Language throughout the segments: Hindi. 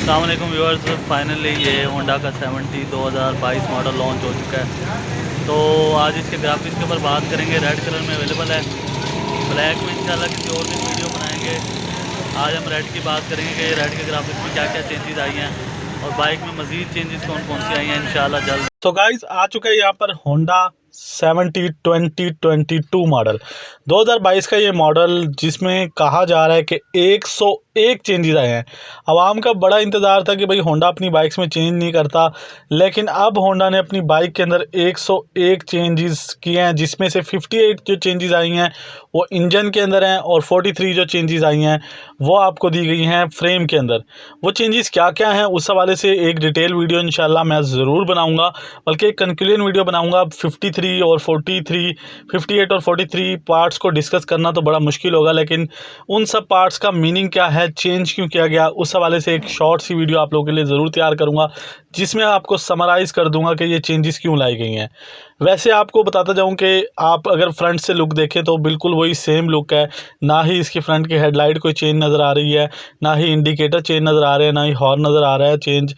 अस्सलाम वालेकुम व्यूअर्स, फाइनली ये होंडा का 2022 मॉडल लॉन्च हो चुका है। तो आज इसके ग्राफिक्स के ऊपर बात करेंगे। रेड कलर में अवेलेबल है, ब्लैक में इंशाल्लाह किसी और दिन वीडियो बनाएंगे। आज हम रेड की बात करेंगे कि रेड के ग्राफिक्स में क्या क्या चेंजेस आई हैं और बाइक में मज़ीद चेंजेस कौन कौन सी आई हैं इंशाल्लाह जल्द। तो गाइज आ चुका है यहाँ पर होंडा 2022 मॉडल 2022 का ये मॉडल, जिसमें कहा जा रहा है कि 101 चेंजेस आए हैं। आवाम का बड़ा इंतज़ार था कि भाई होंडा अपनी बाइक्स में चेंज नहीं करता, लेकिन अब होंडा ने अपनी बाइक के अंदर 101 चेंजेस किए हैं, जिसमें से 58 जो चेंजेस आई हैं वो इंजन के अंदर हैं और 43 जो चेंजेस आई हैं वो आपको दी गई हैं फ्रेम के अंदर। वो चेंजेस क्या क्या हैं उस हवाले से एक डिटेल वीडियो इंशाल्लाह मैं ज़रूर बनाऊँगा, बल्कि एक कंक्लूजन वीडियो बनाऊंगा। 53 और 43, 58 और 43 पार्ट्स को डिस्कस करना तो बड़ा मुश्किल होगा, लेकिन उन सब पार्ट्स का मीनिंग क्या है, चेंज क्यों किया गया, उस हवाले से एक शॉर्ट सी वीडियो आप लोगों के लिए ज़रूर तैयार करूंगा, जिसमें आपको समराइज़ कर दूंगा कि ये चेंजेस क्यों लाई गई हैं। वैसे आपको बताता जाऊं कि आप अगर फ्रंट से लुक देखें तो बिल्कुल वही सेम लुक है। ना ही इसकी फ्रंट की हेडलाइट कोई चेंज नज़र आ रही है, ना ही इंडिकेटर चेंज नज़र आ रहे हैं, ना ही हॉर्न नज़र आ रहा है चेंज।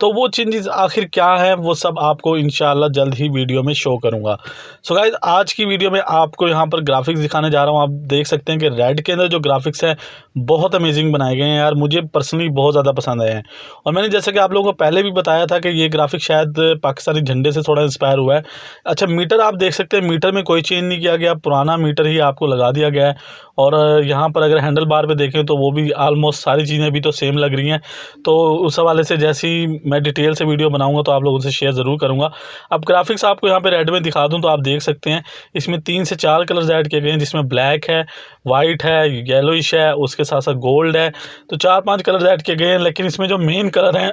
तो वो चेंजेस आखिर क्या है वो सब आपको इंशाल्लाह जल्द ही वीडियो में शो करूंगा। सो गाइज, आज की वीडियो में आपको यहाँ पर ग्राफिक्स दिखाने जा रहा हूँ। आप देख सकते हैं कि रेड के अंदर जो ग्राफिक्स हैं बहुत अमेजिंग बनाए गए हैं यार, मुझे पर्सनली बहुत ज़्यादा पसंद आए हैं। और मैंने जैसे कि आप लोगों को पहले भी बताया था कि ये ग्राफिक शायद पाकिस्तानी झंडे से थोड़ा इंस्पायर हुआ है। अच्छा, मीटर आप देख सकते हैं, मीटर में कोई चेंज नहीं किया गया, पुराना मीटर ही आपको लगा दिया गया है। और यहाँ पर अगर हैंडल बार पे देखें तो वो भी ऑलमोस्ट सारी चीज़ें भी तो सेम लग रही हैं। तो उस हवाले से जैसी मैं डिटेल से वीडियो बनाऊंगा तो आप लोगों से शेयर ज़रूर करूंगा। अब ग्राफिक्स आपको यहाँ पे रेड में दिखा दूं तो आप देख सकते हैं इसमें 3 से 4 कलर्स ऐड किए गए हैं, जिसमें ब्लैक है, वाइट है, येलोइश है, उसके साथ साथ गोल्ड है। तो 4-5 कलर्स ऐड किए गए हैं, लेकिन इसमें जो मेन कलर हैं,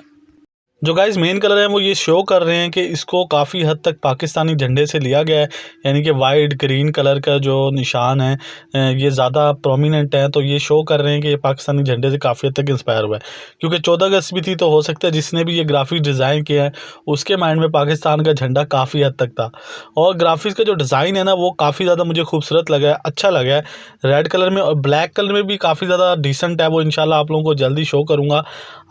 जो गाइस मेन कलर है वो ये शो कर रहे हैं कि इसको काफ़ी हद तक पाकिस्तानी झंडे से लिया गया है। यानी कि वाइट ग्रीन कलर का जो निशान है ये ज़्यादा प्रोमिनेंट है, तो ये शो कर रहे हैं कि ये पाकिस्तानी झंडे से काफ़ी हद तक इंस्पायर हुआ है। क्योंकि 14 अगस्त भी थी, तो हो सकता है जिसने भी ये ग्राफिक्स डिज़ाइन किया है उसके माइंड में पाकिस्तान का झंडा काफ़ी हद तक था। और ग्राफिक्स का जो डिज़ाइन है ना वो काफ़ी ज़्यादा मुझे खूबसूरत लगा है, अच्छा लगा है रेड कलर में। और ब्लैक कलर में भी काफ़ी ज़्यादा डिसेंट है, वो इंशाल्लाह आप लोगों को जल्दी शो करूँगा।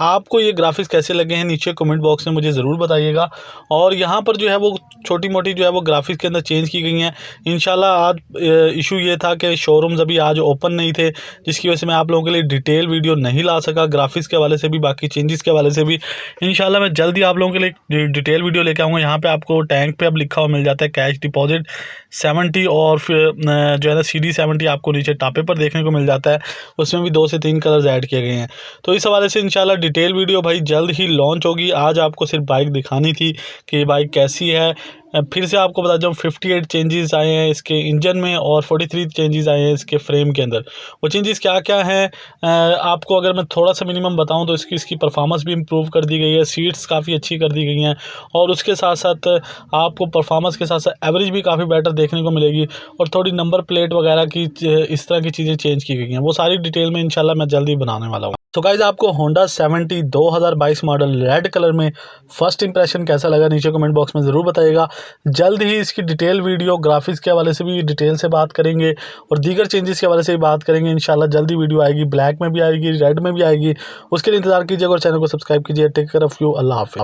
आपको ये ग्राफिक्स कैसे लगे हैं नीचे कमेंट बॉक्स में मुझे ज़रूर बताइएगा। और यहाँ पर जो है वो छोटी मोटी जो है वो ग्राफिक्स के अंदर चेंज की गई हैं इंशाल्लाह। आज इशू ये था कि शोरूम्स अभी आज ओपन नहीं थे, जिसकी वजह से मैं आप लोगों के लिए डिटेल वीडियो नहीं ला सका। ग्राफिक्स के हवाले से भी, बाकी चेंजेस के हवाले से भी इंशाल्लाह मैं जल्दी आप लोगों के लिए डिटेल वीडियो लेके आऊँगा। यहाँ पे आपको टैंक पे अब लिखा हुआ मिल जाता है कैश डिपॉजिट 70, और फिर जो है ना CD70 आपको नीचे टापे पर देखने को मिल जाता है। उसमें भी 2 से 3 कलर्स ऐड किए गए हैं। तो इस हवाले से इंशाल्लाह डिटेल वीडियो भाई जल्द ही लॉन्च होगी। आज आपको सिर्फ बाइक दिखानी थी कि ये बाइक कैसी है। फिर से आपको बता दूं 58 चेंजेस आए हैं इसके इंजन में और 43 चेंजेस आए हैं इसके फ्रेम के अंदर। वो चेंजेस क्या क्या हैं आपको अगर मैं थोड़ा सा मिनिमम बताऊं तो इसकी परफॉर्मेंस भी इम्प्रूव कर दी गई है, सीट्स काफ़ी अच्छी कर दी गई हैं, और उसके साथ साथ आपको परफॉर्मेंस के साथ साथ एवरेज भी काफ़ी बेटर देखने को मिलेगी। और थोड़ी नंबर प्लेट वगैरह की इस तरह की चीज़ें चेंज की गई हैं, वो सारी डिटेल में इंशाल्लाह मैं जल्दी बनाने वाला हूँ। तो गाइज, आपको होंडा 2022 मॉडल रेड कलर में फर्स्ट इंप्रेशन कैसा लगा नीचे कमेंट बॉक्स में ज़रूर बताइएगा। जल्द ही इसकी डिटेल वीडियो ग्राफिक्स के हवाले से भी डिटेल से बात करेंगे और दीगर चेंजेस के हवाले से भी बात करेंगे इंशाल्लाह। जल्दी वीडियो आएगी, ब्लैक में भी आएगी, रेड में भी आएगी। उसके लिए इंतजार कीजिएगा और चैनल को सब्सक्राइब कीजिए। टेक केयर ऑफ़ यू, अल्लाह हाफ़िज़।